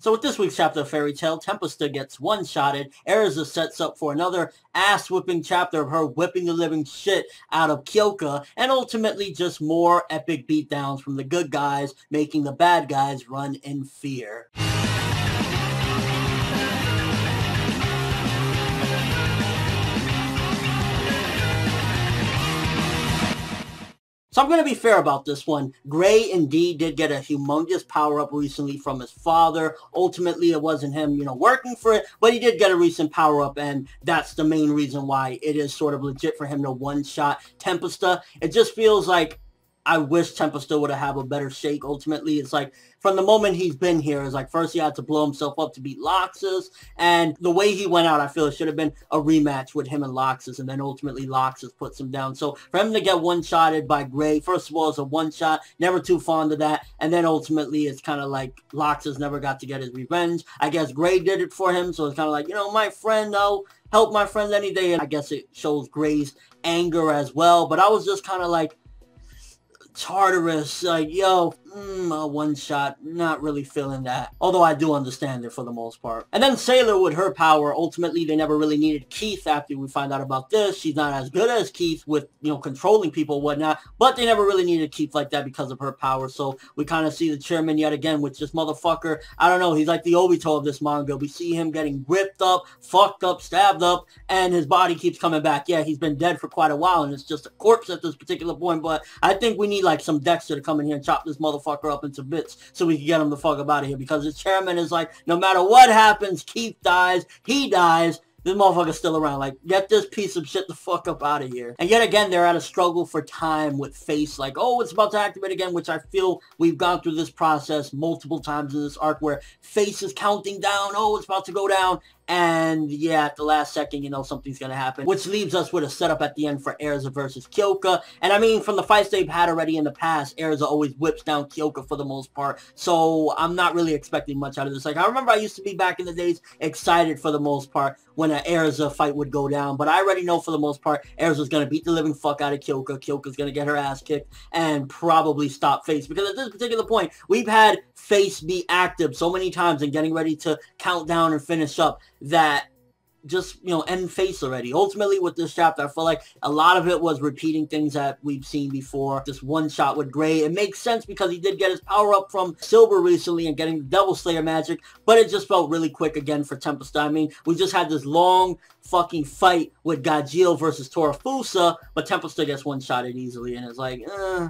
So with this week's chapter of Fairy Tail, Tempesta gets one-shotted, Erza sets up for another ass-whipping chapter of her whipping the living shit out of Kyouka, and ultimately just more epic beatdowns from the good guys, making the bad guys run in fear. So I'm going to be fair about this one. Gray indeed did get a humongous power-up recently from his father. Ultimately, it wasn't him, working for it, but he did get a recent power-up, and that's the main reason why it is sort of legit for him to one-shot Tempesta. It just feels like I wish Tempesta would have a better shake. Ultimately, it's like, from the moment he's been here, it's like, first he had to blow himself up to beat Loxus, and the way he went out, I feel it should have been a rematch with him and Loxus, and then ultimately Loxus puts him down. So for him to get one-shotted by Gray, first of all, it's a one-shot, never too fond of that, and then ultimately it's kind of like Loxus never got to get his revenge. I guess Gray did it for him, so it's kind of like, my friend, I'll help my friend any day, and I guess it shows Gray's anger as well, but I was just kind of like, Tartarus, like, yo, a one-shot, not really feeling that. Although I do understand it for the most part. And then Sailor with her power, ultimately they never really needed Keith after we find out about this. She's not as good as Keith with, controlling people and whatnot, but they never really needed Keith like that because of her power. So we kind of see the chairman yet again with this motherfucker. I don't know, he's like the Obito of this manga. We see him getting ripped up, fucked up, stabbed up, and his body keeps coming back. Yeah, he's been dead for quite a while, and it's just a corpse at this particular point, but I think we need like some Dexter to come in here and chop this motherfucker up into bits so we can get him the fuck up out of here, because his chairman is like, no matter what happens, Keith dies, he dies, this motherfucker's still around. Like, get this piece of shit the fuck up out of here. And yet again, they're at a struggle for time with Face. Like, oh, it's about to activate again, which I feel we've gone through this process multiple times in this arc where Face is counting down. Oh, it's about to go down. And yeah, at the last second, something's going to happen. Which leaves us with a setup at the end for Erza versus Kyouka. And I mean, from the fights they've had already in the past, Erza always whips down Kyouka for the most part. So I'm not really expecting much out of this. Like, I remember I used to be back in the days excited for the most part when an Erza fight would go down. But I already know for the most part, Erza's going to beat the living fuck out of Kyouka. Kyouka's going to get her ass kicked and probably stop Face. Because at this particular point, we've had Face be active so many times and getting ready to count down and finish up that just, end Face already. Ultimately, with this chapter, I feel like a lot of it was repeating things that we've seen before. This one shot with Gray, it makes sense because he did get his power up from Silver recently and getting the Devil Slayer magic, but it just felt really quick again for Tempesta. I mean, we just had this long fucking fight with Gajeel versus Torafusa, but Tempesta gets one-shotted easily, and it's like,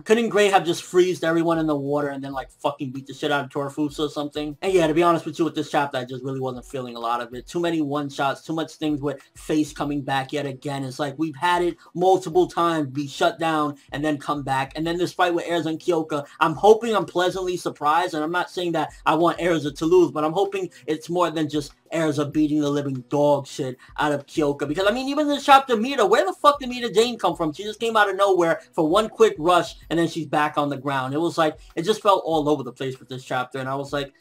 couldn't Gray have just freezed everyone in the water and then, like, fucking beat the shit out of Torafusa or something? And yeah, to be honest with you, with this chapter, I just really wasn't feeling a lot of it. Too many one-shots, too much things with Face coming back yet again. It's like, we've had it multiple times, be shut down, and then come back. And then this fight with Erza and Kyouka, I'm hoping I'm pleasantly surprised, and I'm not saying that I want Erza to lose, but I'm hoping it's more than just Erza beating the living dog shit out of Kyouka. Because, I mean, even in this chapter, Mita, where the fuck did Mita Jane come from? She just came out of nowhere for one quick rush, and then she's back on the ground. It was like, it just felt all over the place with this chapter, and I was like,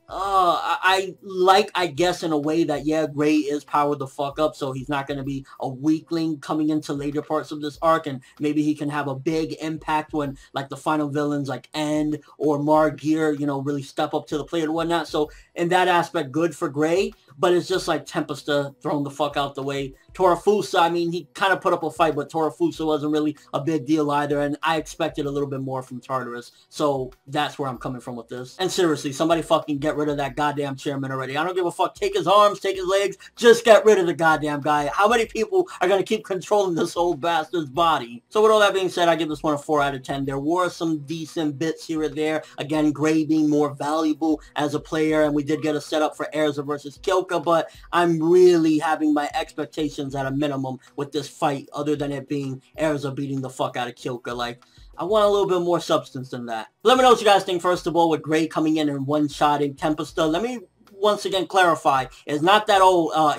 I guess in a way that, yeah, Gray is powered the fuck up, so he's not going to be a weakling coming into later parts of this arc, and maybe he can have a big impact when, like, the final villains, like End or Margear, really step up to the plate and whatnot. So, in that aspect, good for Gray, but it's just like Tempesta thrown the fuck out the way. Torafusa, I mean, he kind of put up a fight, but Torafusa wasn't really a big deal either, and I expected a little bit more from Tartarus, so that's where I'm coming from with this. And seriously, somebody fucking get rid of that goddamn chairman already. I don't give a fuck. Take his arms, take his legs, just get rid of the goddamn guy. How many people are going to keep controlling this old bastard's body? So with all that being said, I give this one a 4 out of 10. There were some decent bits here or there. Again, Gray being more valuable as a player, and we did get a setup for Erza versus Kyouka, but I'm really having my expectations at a minimum with this fight, other than it being Erza beating the fuck out of Kyouka. Like, I want a little bit more substance than that. Let me know what you guys think, first of all, with Gray coming in and one-shotting Tempesta. Let me once again clarify, it's not that,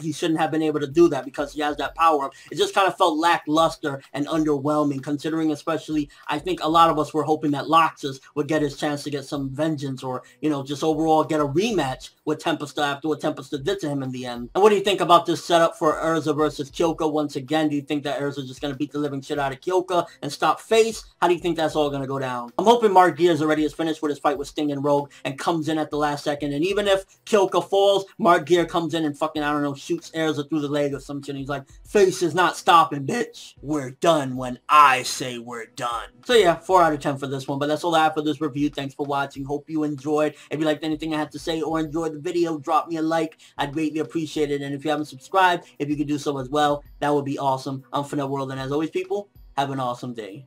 he shouldn't have been able to do that because he has that power. It just kind of felt lackluster and underwhelming, considering especially, I think a lot of us were hoping that Loxus would get his chance to get some vengeance or, just overall get a rematch with Tempesta after what Tempesta did to him in the end. And what do you think about this setup for Erza versus Kyouka once again? Do you think that Erza's just going to beat the living shit out of Kyouka and stop Face? How do you think that's all going to go down? I'm hoping Mark Gears already is finished with his fight with Sting and Rogue and comes in at the last second. And even if Kyouka Kyouka falls, Mark Gear comes in and fucking, I don't know, shoots Erza through the leg or some shit. He's like, face is not stopping, bitch. We're done when I say we're done. So yeah, 4 out of 10 for this one. But that's all I have for this review. Thanks for watching. Hope you enjoyed. If you liked anything I had to say or enjoyed the video, drop me a like. I'd greatly appreciate it. And if you haven't subscribed, if you could do so as well, that would be awesome. I'm ForneverWorld, and as always, people, have an awesome day.